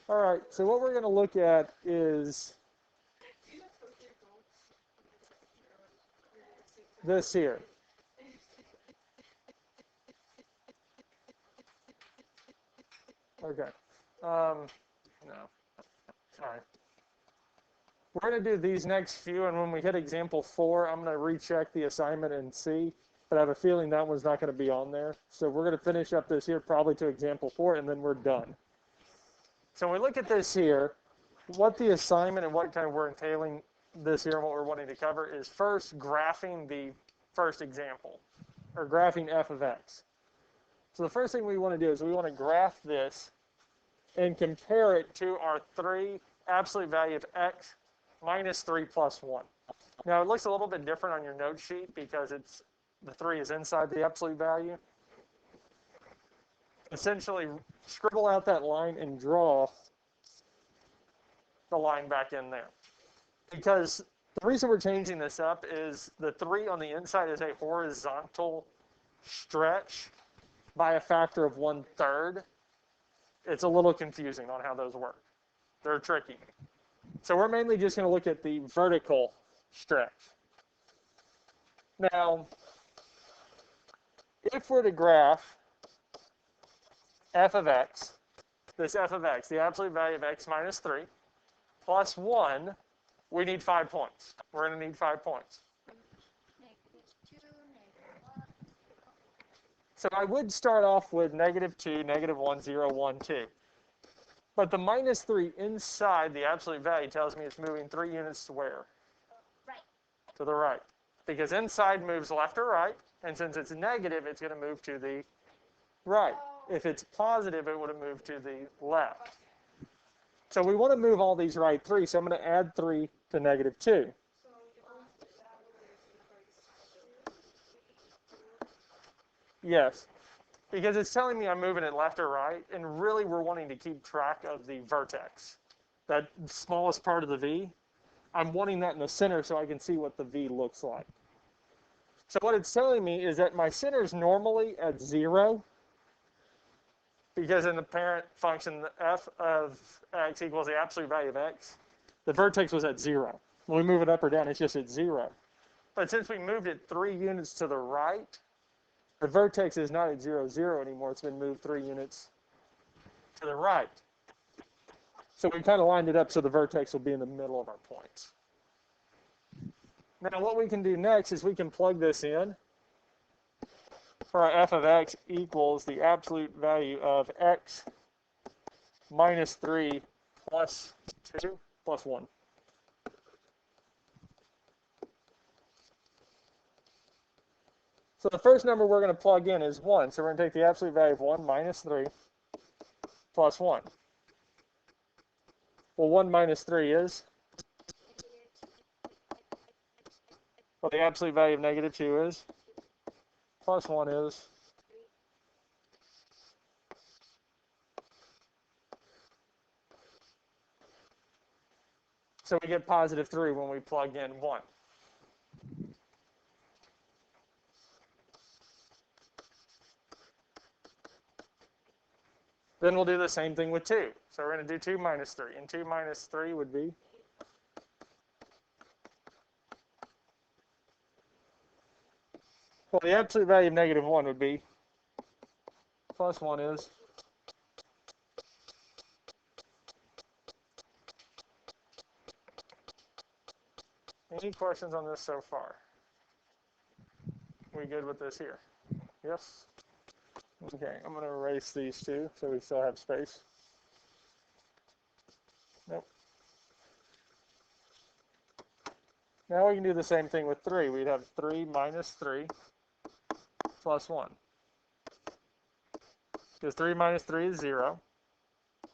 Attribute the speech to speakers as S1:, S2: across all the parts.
S1: All right, so what we're going to look at is this here. Okay. No, sorry. We're going to do these next few, and when we hit example 4, I'm going to recheck the assignment and see, but I have a feeling that one's not going to be on there. So we're going to finish up this here probably to example 4, and then we're done. So when we look at this here, what the assignment and what kind of we're entailing this here and what we're wanting to cover is first graphing the first example, or graphing f of x. So the first thing we want to do is we want to graph this and compare it to our 3 absolute value of x minus 3 plus 1. Now it looks a little bit different on your note sheet because the 3 is inside the absolute value. Essentially, scribble out that line and draw the line back in there. Because the reason we're changing this up is the 3 on the inside is a horizontal stretch by a factor of 1/3. It's a little confusing on how those work. They're tricky. So we're mainly just going to look at the vertical stretch. Now, if we're to graph f of x, this f of x, the absolute value of x minus 3, plus 1, we need 5 points. We're going to need 5 points. So I would start off with -2, -1, 0, 1, 2. But the minus 3 inside the absolute value tells me it's moving 3 units to where?
S2: Right.
S1: To the right. Because inside moves left or right, and since it's negative, it's going to move to the right. If it's positive, it would have moved to the left. So we want to move all these right 3, so I'm going to add 3 to -2. Yes, because it's telling me I'm moving it left or right, and really we're wanting to keep track of the vertex, that smallest part of the V. I'm wanting that in the center so I can see what the V looks like. So what it's telling me is that my center is normally at 0, because in the parent function, the f of x equals the absolute value of x, the vertex was at 0. When we move it up or down, it's just at 0. But since we moved it 3 units to the right, the vertex is not at 0, 0 anymore. It's been moved 3 units to the right. So we kind of lined it up so the vertex will be in the middle of our points. Now what we can do next is we can plug this in for our f of x equals the absolute value of x minus 3 plus 2 plus 1. So the first number we're going to plug in is 1. So we're going to take the absolute value of 1 minus 3 plus 1. Well, 1 minus 3 is? Well, the absolute value of -2 is? Plus 1 is? So we get +3 when we plug in 1. Then we'll do the same thing with 2. So we're going to do 2 minus 3. And 2 minus 3 would be? Well, the absolute value of -1 would be? Plus 1 is? Any questions on this so far? We good with this here? Yes? Okay, I'm going to erase these two so we still have space. Nope. Now we can do the same thing with 3. We'd have 3 minus 3 plus 1. Because 3 minus 3 is 0.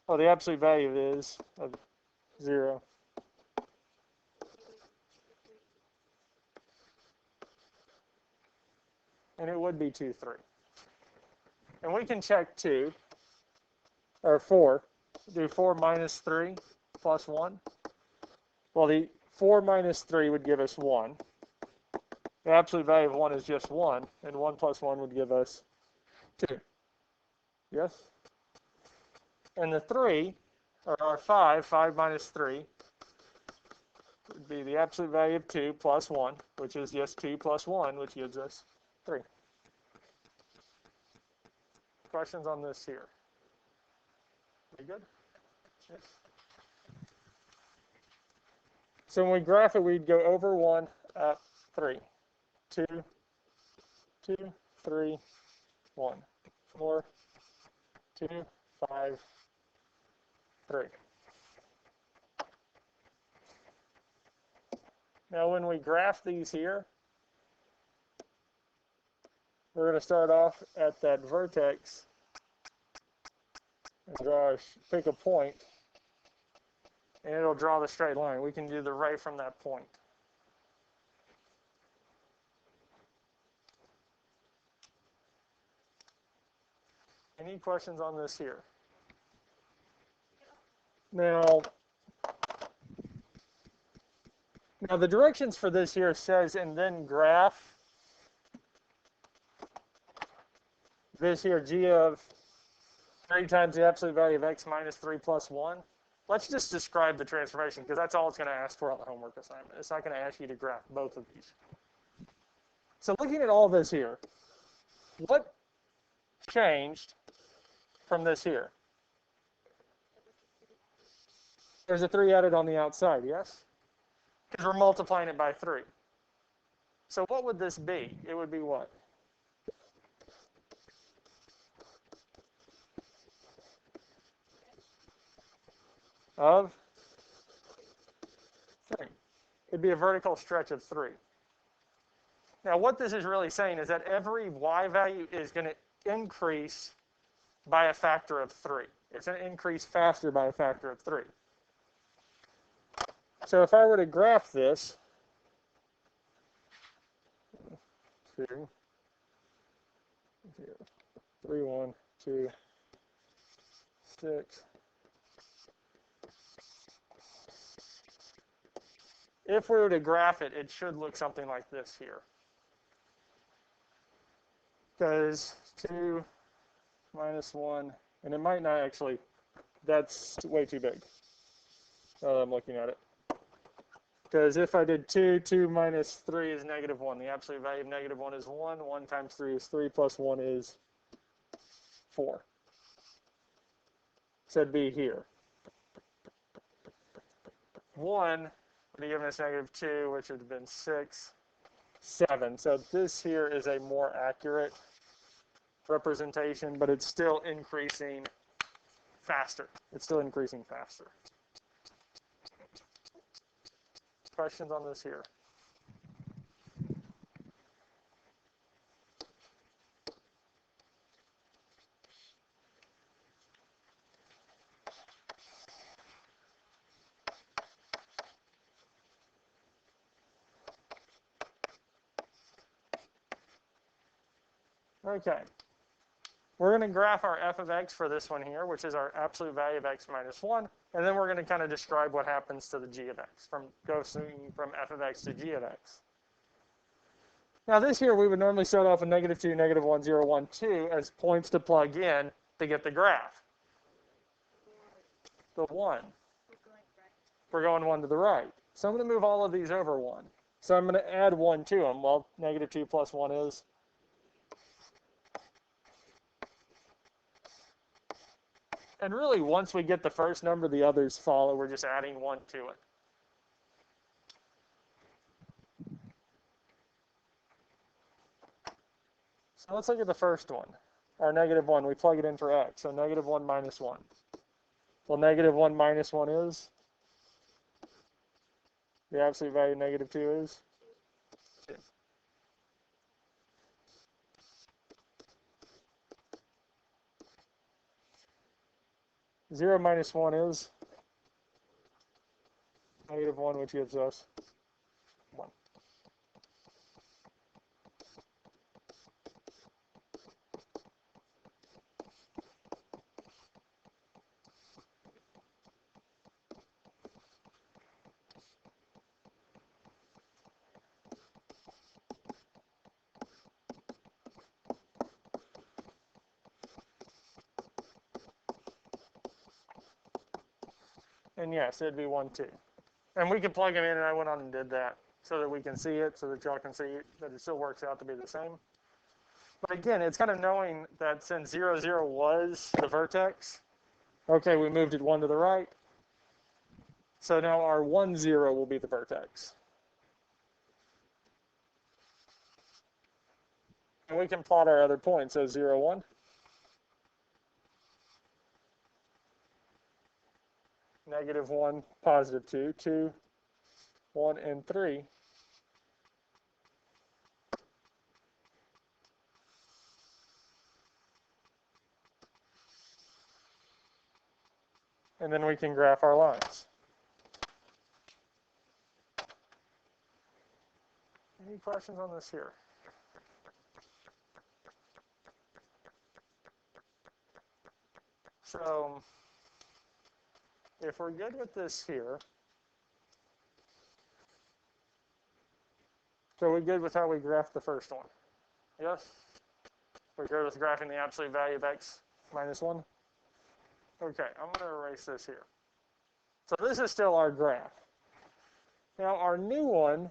S1: Oh, the absolute value is of 0. And it would be 2, 3. And we can check 2, or 4. Do 4 minus 3 plus 1. Well, the 4 minus 3 would give us 1. The absolute value of 1 is just 1, and 1 plus 1 would give us 2. Yes? And the 3, or 5 minus 3 would be the absolute value of 2 plus 1, which is just 2 plus 1, which gives us 3. Questions on this here? We good? Yes. So when we graph it, we'd go over 1, up 3, 2, 2, 3, 1, 4, 2, 5, 3. Now when we graph these here, we're going to start off at that vertex and pick a point, and it'll draw the straight line. We can do the right from that point. Any questions on this here? Now the directions for this here says, and then graph this here, g of 3 times the absolute value of x minus 3 plus 1. Let's just describe the transformation, because that's all it's going to ask for on the homework assignment. It's not going to ask you to graph both of these. So looking at all this here, what changed from this here? There's a 3 added on the outside, yes? Because we're multiplying it by 3. So what would this be? It would be what? Of 3. It'd be a vertical stretch of 3. Now what this is really saying is that every y value is going to increase by a factor of 3. It's going to increase faster by a factor of 3. So if I were to graph this, 2, 0, 3, 1, 2, 6. If we were to graph it, it should look something like this here. Because 2 minus 1, and it might not actually, that's way too big. Now that I'm looking at it. Because if I did 2, 2 minus 3 is negative 1. The absolute value of negative 1 is 1. 1 times 3 is 3, plus 1 is 4. So it'd be here. 1 would have given us negative 2, which would have been 6, 7. So this here is a more accurate representation, but it's still increasing faster. It's still increasing faster. Questions on this here? Okay. We're going to graph our f of x for this one here, which is our absolute value of x minus 1. And then we're going to kind of describe what happens to the g of x, from going from f of x to g of x. Now this here, we would normally start off with negative 2, negative 1, 0, 1, 2 as points to plug in to get the graph. The 1. We're going 1 to the right. So I'm going to move all of these over 1. So I'm going to add 1 to them. Well, negative 2 plus 1 is? And really, once we get the first number, the others follow. We're just adding 1 to it. So let's look at the first one, our negative 1. We plug it in for x, so negative 1 minus 1. Well, negative 1 minus 1 is? The absolute value of negative 2 is? 2. 0 minus 1 is? Negative 1, which gives us 1. And yes, it'd be 1, 2. And we can plug them in, and I went on and did that so that we can see it, so that y'all can see that it still works out to be the same. But again, it's kind of knowing that since 0, 0 was the vertex, okay, we moved it 1 to the right. So now our 1, 0 will be the vertex. And we can plot our other points. So 0, 1. Negative 1, positive 2, 2, 1, and 3. And then we can graph our lines. Any questions on this here? So if we're good with this here, so we're good with how we graph the first one? Yes? We're good with graphing the absolute value of x minus 1? Okay, I'm going to erase this here. So this is still our graph. Now our new one,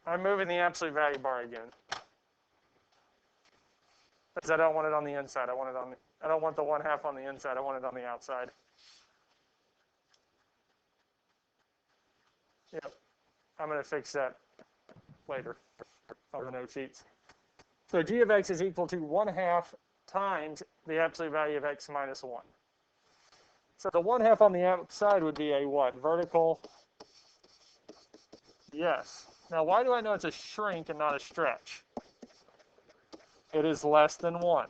S1: I'm moving the absolute value bar again. Because I don't want it on the inside. I don't want the 1/2 on the inside. I want it on the outside. Yep. I'm going to fix that later on the note sheets. So g of x is equal to 1/2 times the absolute value of x minus 1. So the 1/2 on the outside would be a what? Vertical? Yes. Now why do I know it's a shrink and not a stretch? It is less than 1.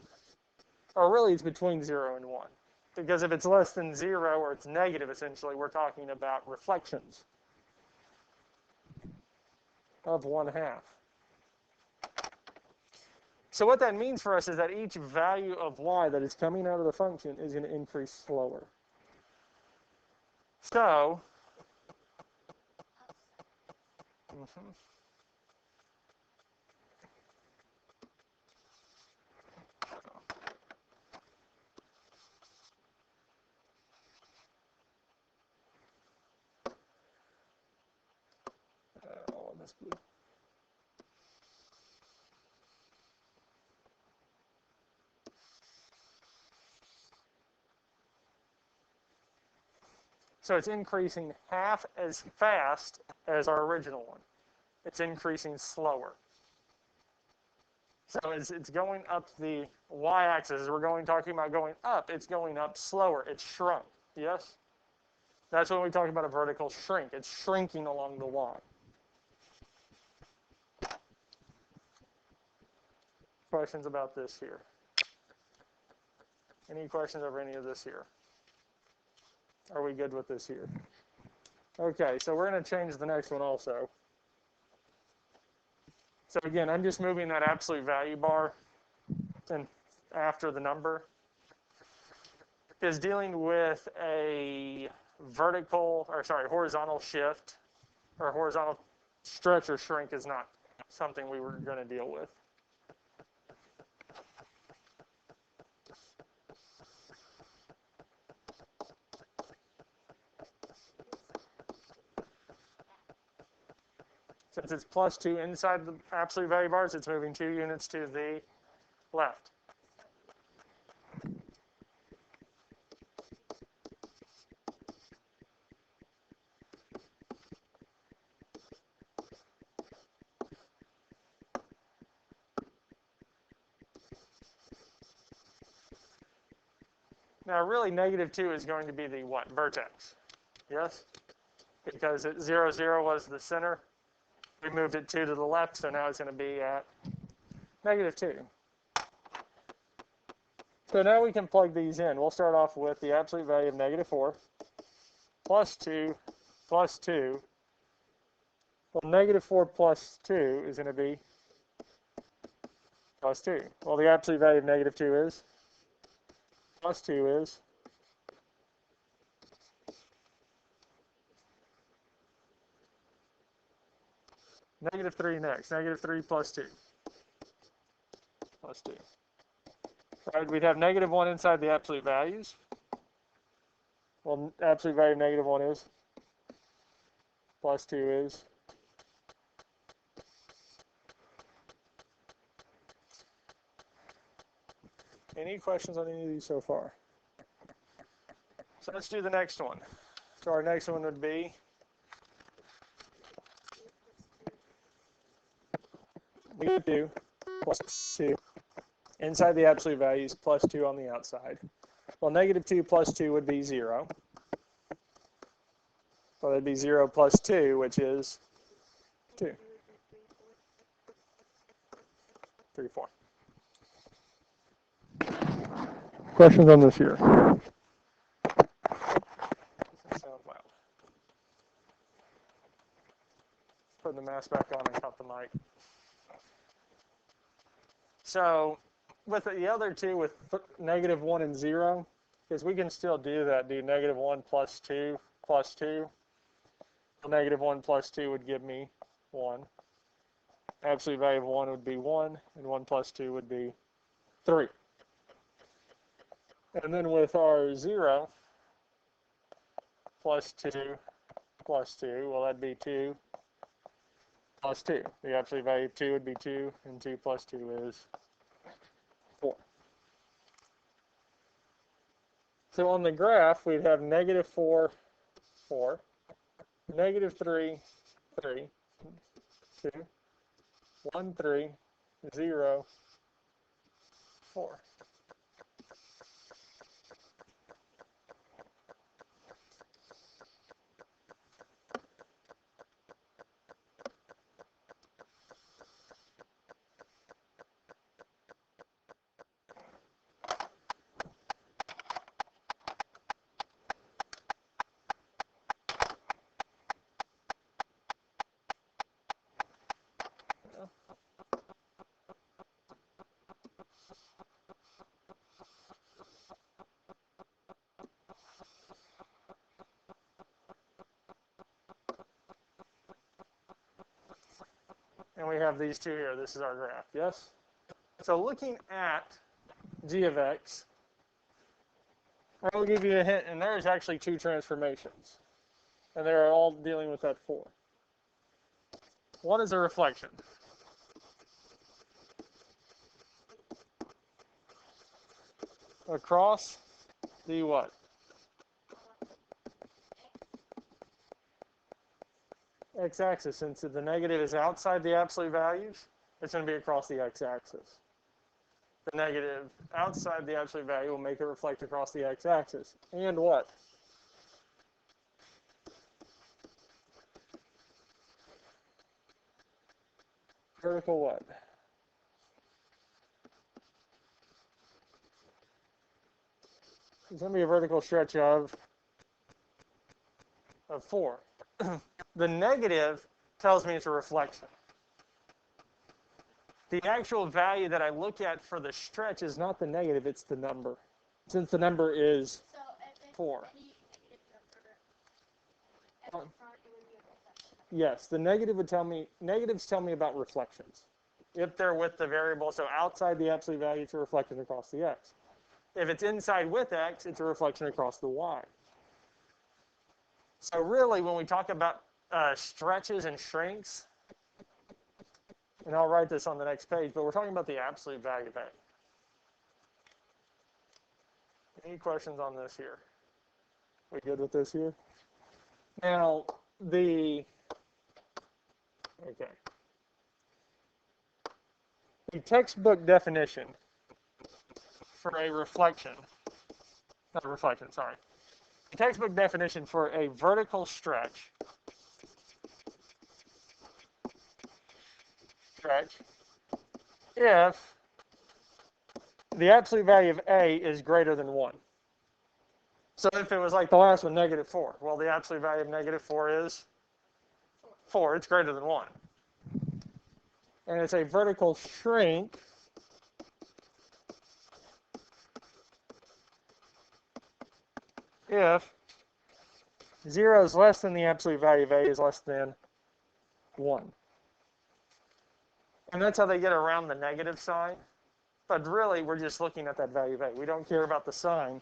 S1: Or really it's between 0 and 1. Because if it's less than 0 or it's negative, essentially, we're talking about reflections of 1/2. So what that means for us is that each value of y that is coming out of the function is going to increase slower. So, all of this blue. So it's increasing half as fast as our original one. It's increasing slower. So it's going up the y-axis. We're talking about going up. It's going up slower. It's shrunk. Yes? That's when we talk about a vertical shrink. It's shrinking along the y. Questions about this here? Any questions over any of this here? Are we good with this here? Okay, so we're going to change the next one also. So again, I'm just moving that absolute value bar and after the number. Because dealing with a horizontal shift or horizontal stretch or shrink is not something we were going to deal with. Since it's +2 inside the absolute value bars, it's moving 2 units to the left. Now, really, -2 is going to be the what? Vertex. Yes? Because 0, 0 was the center. We moved it 2 to the left, so now it's going to be at -2. So now we can plug these in. We'll start off with the absolute value of -4 plus 2 plus 2. Well, -4 plus 2 is going to be +2. Well, the absolute value of -2 is plus 2 is Negative 3 next. Negative 3 plus 2. Plus 2. Right, we'd have negative 1 inside the absolute values. Well, absolute value of negative 1 is. Plus 2 is. Any questions on any of these so far? So let's do the next one. So our next one would be negative 2 plus 2 inside the absolute values plus 2 on the outside. Well, negative 2 plus 2 would be 0. So that'd be 0 plus 2, which is 2. 3, 4. Questions on this here? Doesn't sound loud. Put the mask back on and cut the mic. So with the other two, with negative 1 and 0, because we can still do that, do negative 1 plus 2 plus 2. Well, negative 1 plus 2 would give me 1. Absolute value of 1 would be 1, and 1 plus 2 would be 3. And then with our 0 plus 2 plus 2, well, that'd be 2 plus 2. The absolute value of 2 would be 2, and 2 plus 2 is 4. So on the graph, we'd have negative 4, 4, negative 3, 3, 2, 1, 3, 0, 4. And we have these two here. This is our graph, yes? So looking at g of x, I will give you a hint, and there's actually two transformations. And they're all dealing with that 4. One is a reflection. Across the what? X-axis. Since the negative is outside the absolute values, it's going to be across the x-axis. The negative outside the absolute value will make it reflect across the x-axis. And what? Vertical what? It's going to be a vertical stretch of 4. The negative tells me it's a reflection. The actual value that I look at for the stretch is not the negative, it's the number. Since the number is 4. Yes, the negative would tell me, negatives tell me about reflections. If they're with the variable, so outside the absolute value, it's a reflection across the x. If it's inside with x, it's a reflection across the y. So really, when we talk about stretches and shrinks, and I'll write this on the next page, but we're talking about the absolute value of A. Any questions on this here? We good with this here? Now, the textbook definition for a reflection, not a reflection, sorry. The textbook definition for a vertical stretch if the absolute value of A is greater than 1. So if it was like the last one, negative 4, well, the absolute value of negative 4 is 4. It's greater than 1. And it's a vertical shrink if 0 is less than the absolute value of A is less than 1. And that's how they get around the negative sign. But really, we're just looking at that value of a. We don't care about the sign.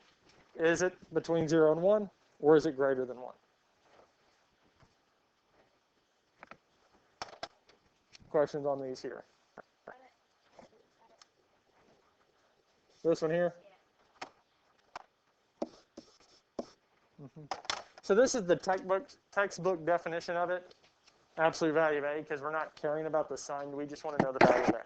S1: Is it between 0 and 1, or is it greater than 1? Questions on these here? This one here? So this is the textbook definition of it. Absolute value of a, because we're not caring about the sign. We just want to know the value of a.